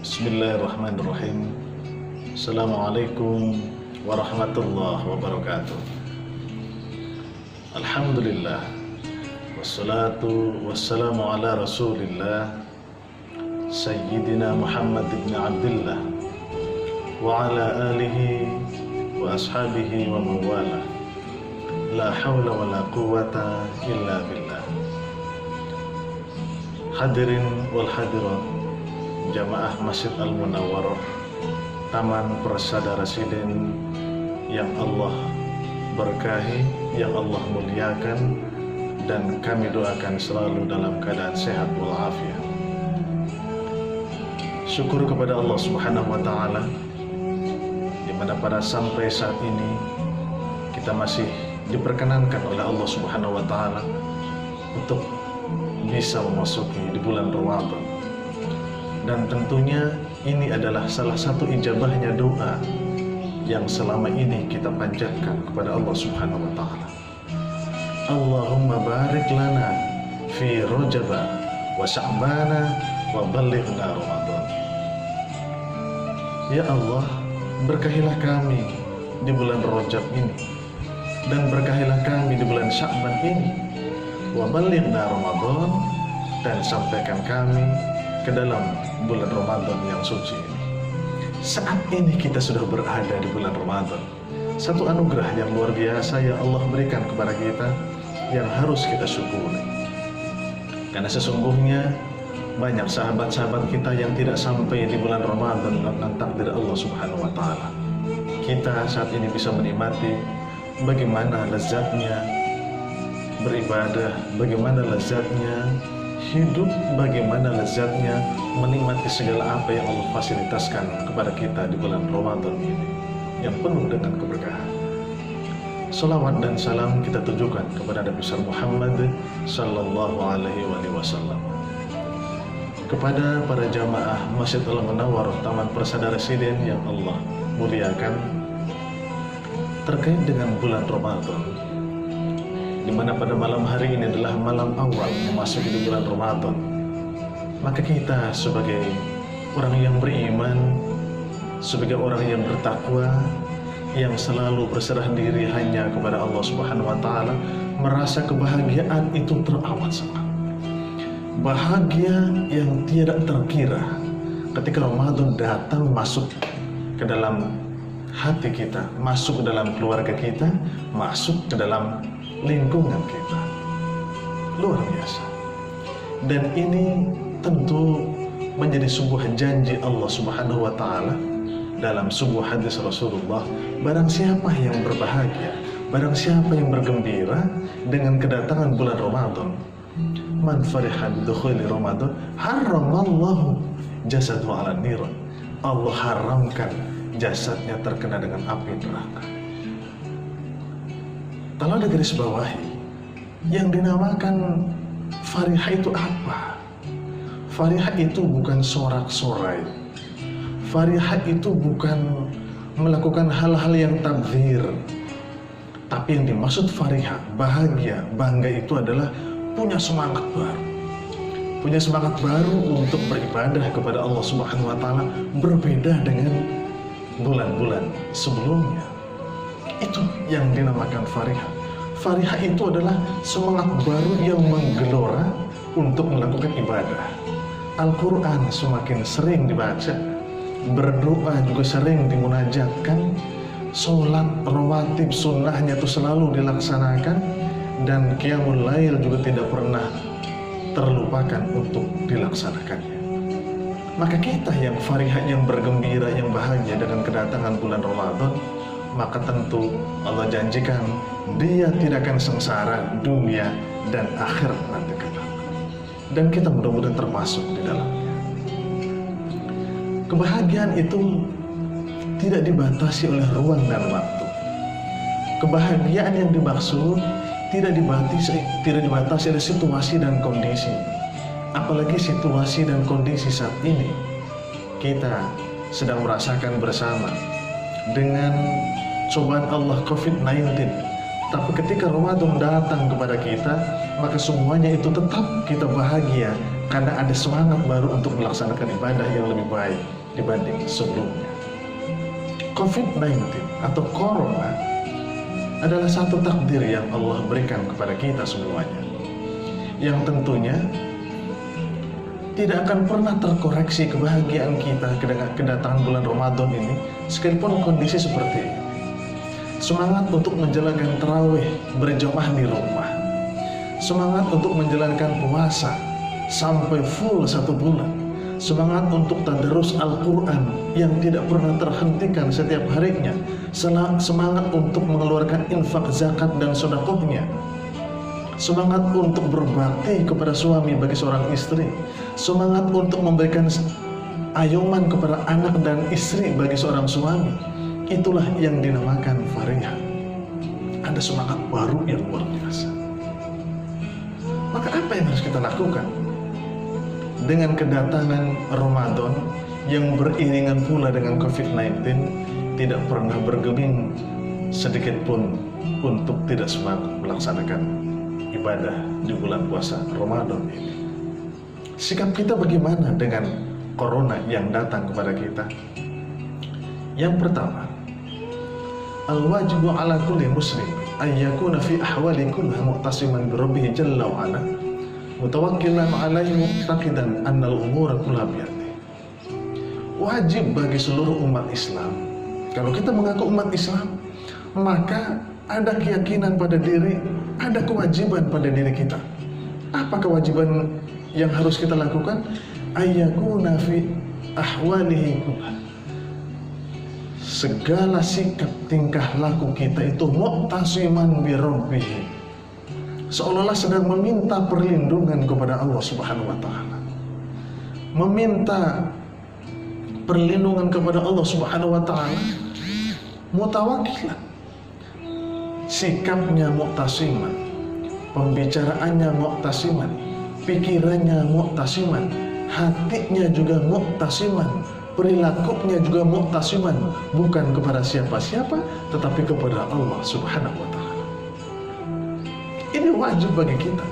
Bismillahirrahmanirrahim. Assalamualaikum warahmatullahi wabarakatuh. Alhamdulillah. Wassalatu wassalamu ala rasulillah Sayyidina Muhammad ibn Abdullah wa ala alihi wa ashabihi wa mawala. La hawla wa la quwata illa billah. Hadirin wal hadirat Jamaah Masjid Al-Munawwarah, Taman Persada Residen yang Allah berkahi, yang Allah muliakan, dan kami doakan selalu dalam keadaan sehat walafiat. Syukur kepada Allah Subhanahu wa Ta'ala, di mana pada sampai saat ini kita masih diperkenankan oleh Allah Subhanahu wa Ta'ala untuk bisa memasuki di bulan Ramadan. Dan tentunya ini adalah salah satu ijabahnya doa yang selama ini kita panjatkan kepada Allah Subhanahu wa Ta'ala. Allahumma barik lana fi Rajaba wa Sya'bana wa ballighna Ramadan. Ya Allah, berkahilah kami di bulan Rajab ini, dan berkahilah kami di bulan Sya'ban ini, wa ballighna Ramadan, dan sampaikan kami ke dalam bulan Ramadan yang suci ini. Saat ini kita sudah berada di bulan Ramadan, satu anugerah yang luar biasa yang Allah berikan kepada kita, yang harus kita syukuri. Karena sesungguhnya banyak sahabat-sahabat kita yang tidak sampai di bulan Ramadan dengan takdir Allah Subhanahu wa Ta'ala. Kita saat ini bisa menikmati bagaimana lezatnya beribadah, bagaimana lezatnya hidup, bagaimana lezatnya menikmati segala apa yang Allah fasilitaskan kepada kita di bulan Ramadan ini yang penuh dengan keberkahan. Salawat dan salam kita tujukan kepada Nabi besar Muhammad sallallahu alaihi wasallam, kepada para jamaah Masjid Al-Munawwarah Taman Persada Residen yang Allah muliakan, terkait dengan bulan Ramadan, di mana pada malam hari ini adalah malam awal memasuki di bulan Ramadan. Maka kita sebagai orang yang beriman, sebagai orang yang bertakwa, yang selalu berserah diri hanya kepada Allah Subhanahu wa Ta'ala, merasa kebahagiaan itu teramat sangat. Bahagia yang tidak terkira ketika Ramadan datang masuk ke dalam hati kita, masuk ke dalam keluarga kita, masuk ke dalam lingkungan kita. Luar biasa. Dan ini tentu menjadi sebuah janji Allah Subhanahu wa Ta'ala dalam sebuah hadis Rasulullah. Barang siapa yang berbahagia, barang siapa yang bergembira dengan kedatangan bulan Ramadan, man fariha bidukhuli Ramadan haramallahu jasadu ala niran. Allah haramkan jasadnya terkena dengan api neraka. Kalau ada garis bawahi, yang dinamakan farihah itu apa? Farihah itu bukan sorak-sorai. Farihah itu bukan melakukan hal-hal yang tabdzir. Tapi yang dimaksud farihah, bahagia, bangga, itu adalah punya semangat baru. Punya semangat baru untuk beribadah kepada Allah Subhanahu wa Ta'ala, berbeda dengan bulan-bulan sebelumnya. Itu yang dinamakan farihah. Farihah itu adalah semangat baru yang menggelora untuk melakukan ibadah. Al-Quran semakin sering dibaca, berdoa juga sering dimunajatkan, sholat rawatib sunnahnya itu selalu dilaksanakan, dan qiyamul lail juga tidak pernah terlupakan untuk dilaksanakannya. Maka kita yang farihah, yang bergembira, yang bahagia dengan kedatangan bulan Ramadan, maka tentu Allah janjikan dia tidak akan sengsara dunia dan akhirat nanti kelak. Dan kita mudah-mudahan termasuk di dalamnya. Kebahagiaan itu tidak dibatasi oleh ruang dan waktu. Kebahagiaan yang dimaksud tidak dibatasi oleh situasi dan kondisi. Apalagi situasi dan kondisi saat ini kita sedang merasakan bersama dengan cobaan Allah COVID-19. Tapi ketika Ramadan datang kepada kita, maka semuanya itu tetap kita bahagia karena ada semangat baru untuk melaksanakan ibadah yang lebih baik dibanding sebelumnya. COVID-19 atau Corona adalah satu takdir yang Allah berikan kepada kita semuanya, yang tentunya tidak akan pernah terkoreksi kebahagiaan kita dengan kedatangan bulan Ramadan ini, sekalipun kondisi seperti ini. Semangat untuk menjalankan tarawih berjamaah di rumah, semangat untuk menjalankan puasa sampai full 1 bulan, semangat untuk tadarus Al-Quran yang tidak pernah terhentikan setiap harinya, semangat untuk mengeluarkan infak, zakat, dan sedekahnya, semangat untuk berbakti kepada suami bagi seorang istri, semangat untuk memberikan ayoman kepada anak dan istri bagi seorang suami. Itulah yang dinamakan Farihah. Ada semangat baru yang luar biasa. Maka apa yang harus kita lakukan dengan kedatangan Ramadan yang beriringan pula dengan COVID-19? Tidak pernah bergeming sedikit pun untuk tidak semangat melaksanakan ibadah di bulan puasa Ramadan ini. Sikap kita bagaimana dengan Corona yang datang kepada kita? Yang pertama, al-wajibu ala kulli muslim an yakuna fi ahwali kullaha mu'tasiman bi rabbih jalla wa ala mutawakkilan alaihi muqtaqidan anna al-umura kullaha biyadihi. Wajib bagi seluruh umat Islam, kalau kita mengaku umat Islam, maka ada keyakinan pada diri, ada kewajiban pada diri kita. Apa kewajiban yang harus kita lakukan? Ayyakuna fi ahwalihi kullaha, segala sikap tingkah laku kita itu mu'tasiman bi rabbih, seolah-olah sedang meminta perlindungan kepada Allah Subhanahu wa taala, meminta perlindungan kepada Allah Subhanahu wa taala, mutawakkilan. Sikapnya mu'tasiman, pembicaraannya mu'tasiman, pikirannya mu'tasiman, hatinya juga mu'tasiman, perilakunya juga mu'tasiman, bukan kepada siapa-siapa tetapi kepada Allah Subhanahu wa taala. Ini wajib bagi kita.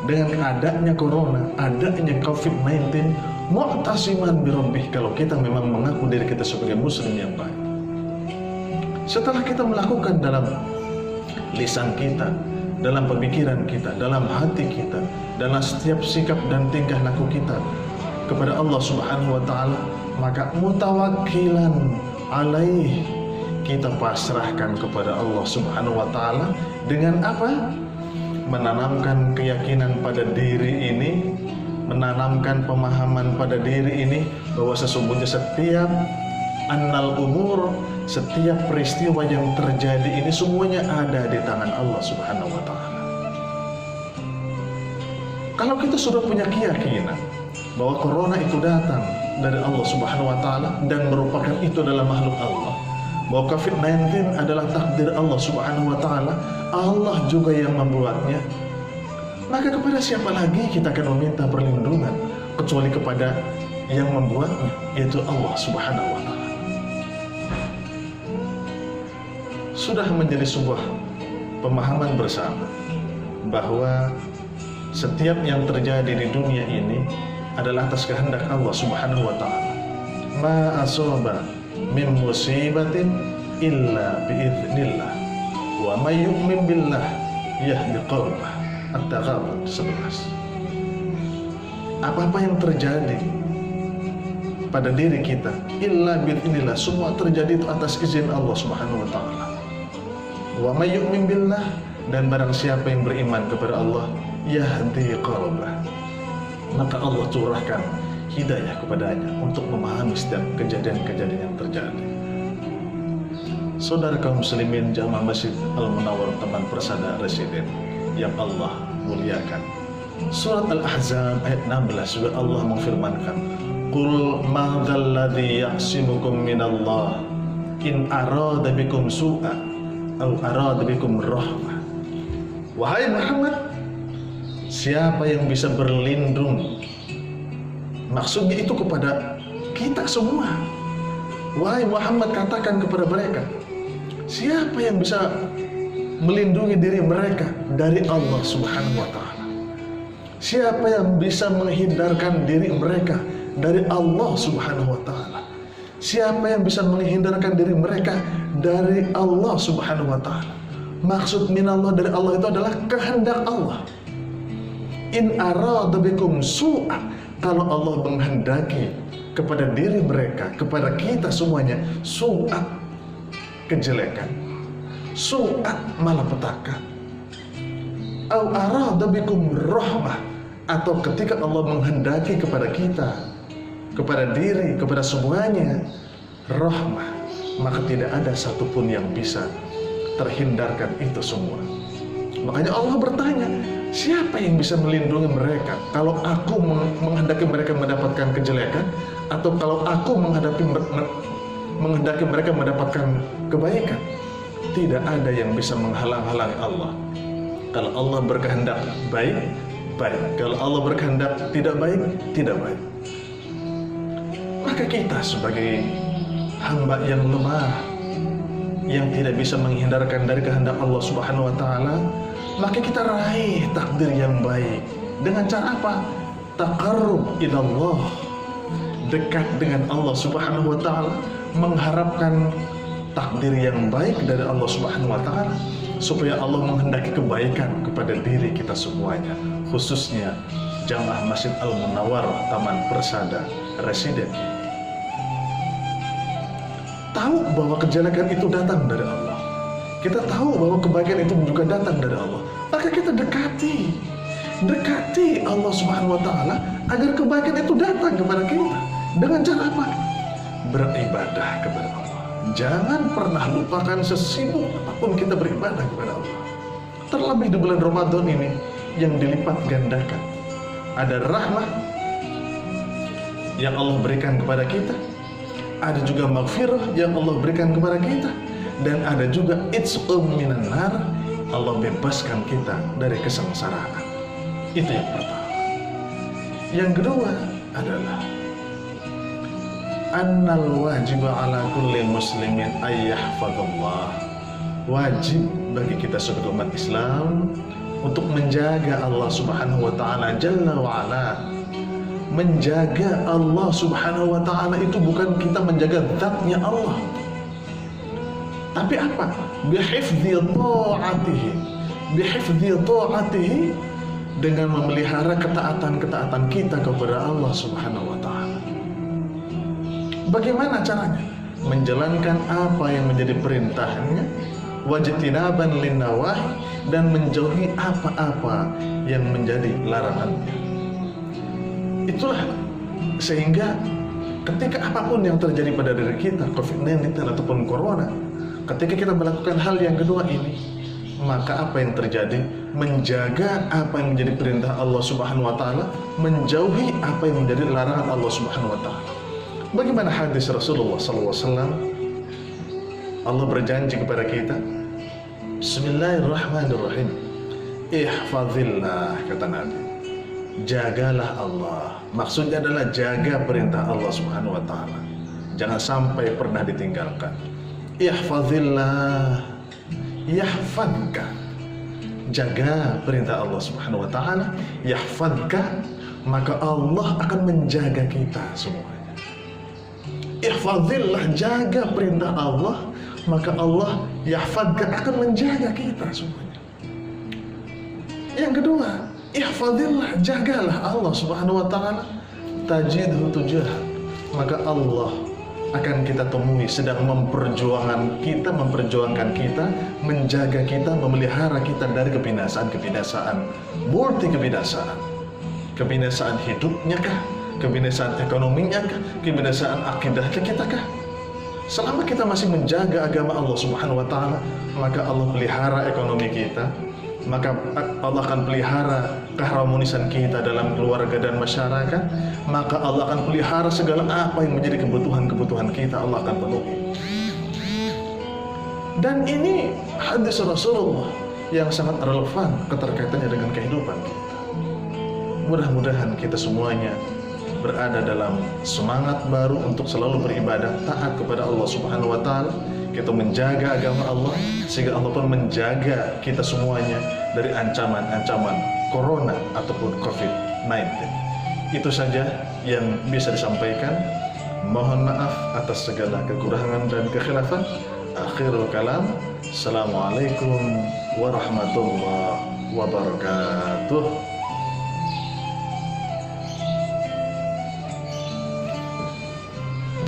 Dengan adanya Corona, adanya COVID-19, mu'tasiman bi rabbih, kalau kita memang mengaku diri kita sebagai muslim yang baik. Setelah kita melakukan dalam lisan kita, dalam pemikiran kita, dalam hati kita, dalam setiap sikap dan tingkah laku kita kepada Allah Subhanahu wa taala, maka mutawakkilan alaih, kita pasrahkan kepada Allah Subhanahu wa taala dengan apa? Menanamkan keyakinan pada diri ini, menanamkan pemahaman pada diri ini bahwa sesungguhnya setiap annal umur, setiap peristiwa yang terjadi ini semuanya ada di tangan Allah Subhanahu wa taala. Kalau kita sudah punya keyakinan bahwa Corona itu datang dari Allah Subhanahu wa taala dan merupakan itu adalah makhluk Allah, bahwa COVID-19 adalah takdir Allah Subhanahu wa taala, Allah juga yang membuatnya, maka kepada siapa lagi kita akan meminta perlindungan kecuali kepada yang membuatnya, yaitu Allah Subhanahu wa taala. Sudah menjadi sebuah pemahaman bersama bahwa setiap yang terjadi di dunia ini adalah atas kehendak Allah Subhanahu wa taala. Ma asaba min musibatin illa biiznillah wa may yu'min billah yahdi qalbah. At-Taghabun 11. Apa-apa yang terjadi pada diri kita illa biiznillah, semua terjadi itu atas izin Allah Subhanahu wa taala. Wa may yu'min billah, dan barang siapa yang beriman kepada Allah, yahdi qalbah, maka Allah curahkan hidayah kepadanya untuk memahami setiap kejadian-kejadian yang terjadi. Saudara kaum muslimin jamaah Masjid Al-Munawwar teman persada residen yang Allah muliakan, surat Al-Ahzab ayat 16 juga Allah memfirmankan, qul ma dzalladzi ya'simukum minallah in arada bikum su'a aw arada bikum rahmah. Wahai Muhammad, siapa yang bisa berlindung? Maksudnya itu kepada kita semua. Wahai Muhammad, katakan kepada mereka, siapa yang bisa melindungi diri mereka dari Allah Subhanahu wa taala? Siapa yang bisa menghindarkan diri mereka dari Allah Subhanahu wa Ta'ala? Siapa yang bisa menghindarkan diri mereka dari Allah Subhanahu wa Ta'ala? Maksud minallah dari Allah itu adalah kehendak Allah. In arada bikum su'a, kalau Allah menghendaki kepada diri mereka, kepada kita semuanya, su'a, kejelekan, su'a, malapetaka. Au arada bikum rahmah, atau ketika Allah menghendaki kepada kita, kepada diri, kepada semuanya rahmah, maka tidak ada satupun yang bisa terhindarkan itu semua. Makanya Allah bertanya, siapa yang bisa melindungi mereka kalau aku menghendaki mereka mendapatkan kejelekan, atau kalau aku menghendaki mereka mendapatkan kebaikan? Tidak ada yang bisa menghalang-halangi Allah. Kalau Allah berkehendak baik, baik. Kalau Allah berkehendak tidak baik, tidak baik. Maka kita sebagai hamba yang lemah, yang tidak bisa menghindarkan dari kehendak Allah Subhanahu wa Ta'ala, maka kita raih takdir yang baik. Dengan cara apa? Taqarrub ilallah, dekat dengan Allah Subhanahu wa Ta'ala, mengharapkan takdir yang baik dari Allah Subhanahu wa Ta'ala, supaya Allah menghendaki kebaikan kepada diri kita semuanya, khususnya jamaah Masjid Al-Munawwarah Taman Persada Residen. Tahu bahwa kejelekan itu datang dari Allah, kita tahu bahwa kebaikan itu juga datang dari Allah, maka kita dekati Allah Subhanahu wa Ta'ala agar kebaikan itu datang kepada kita. Dengan cara apa? Beribadah kepada Allah. Jangan pernah lupakan sesibuk apapun kita beribadah kepada Allah. Terlebih di bulan Ramadan ini yang dilipat gandakan. Ada rahmat yang Allah berikan kepada kita, ada juga maghfirah yang Allah berikan kepada kita, dan ada juga it'um minan nar, Allah bebaskan kita dari kesengsaraan. Itu yang pertama. Yang kedua adalah annal wajiba ala kulli muslimin ayyahfadallah. Wajib bagi kita sebagai umat Islam untuk menjaga Allah Subhanahu wa Ta'ala Jalla wa Ala. Menjaga Allah Subhanahu wa Ta'ala itu bukan kita menjaga zatnya Allah, tapi apa? Bihifdhi ta'atihi, bihifdhi ta'atihi, dengan memelihara ketaatan-ketaatan kita kepada Allah Subhanahu wa Ta'ala. Bagaimana caranya? Menjalankan apa yang menjadi perintahnya, wajtinaban linnawahi, dan menjauhi apa-apa yang menjadi larangannya. Itulah sehingga ketika apapun yang terjadi pada diri kita, COVID-19 ataupun Corona, ketika kita melakukan hal yang kedua ini, maka apa yang terjadi? Menjaga apa yang menjadi perintah Allah Subhanahu wa Ta'ala, menjauhi apa yang menjadi larangan Allah Subhanahu wa Ta'ala. Bagaimana hadis Rasulullah SAW? Allah berjanji kepada kita, Bismillahirrahmanirrahim, ihfazillah, kata Nabi, jagalah Allah. Maksudnya adalah jaga perintah Allah Subhanahu wa Ta'ala, jangan sampai pernah ditinggalkan. Ihfazillah yahfadka, jaga perintah Allah Subhanahu wa Ta'ala, yahfadka, maka Allah akan menjaga kita semuanya. Ihfazillah, jaga perintah Allah, maka Allah yahfadka, akan menjaga kita semuanya. Yang kedua, ihfazillah, jagalah Allah Subhanahu wa Ta'ala, tajidhu tujahak, maka Allah akan kita temui sedang memperjuangkan kita, menjaga kita, memelihara kita dari kebinasaan, multi kebinasaan. Kebinasaan hidupnya kah? Kebinasaan ekonominya kah? Kebinasaan akidahnya kita kah? Selama kita masih menjaga agama Allah Subhanahu wa Ta'ala, maka Allah pelihara ekonomi kita, maka Allah akan pelihara keharmonisan kita dalam keluarga dan masyarakat, maka Allah akan pelihara segala apa yang menjadi kebutuhan-kebutuhan kita, Allah akan penuhi. Dan ini hadis Rasulullah yang sangat relevan keterkaitannya dengan kehidupan kita. Mudah-mudahan kita semuanya berada dalam semangat baru untuk selalu beribadah, taat kepada Allah Subhanahu wa Ta'ala. Kita menjaga agama Allah, sehingga Allah pun menjaga kita semuanya dari ancaman-ancaman corona ataupun COVID-19. Itu saja yang bisa disampaikan. Mohon maaf atas segala kekurangan dan kekhilafan. Akhirul kalam. Assalamualaikum warahmatullahi wabarakatuh.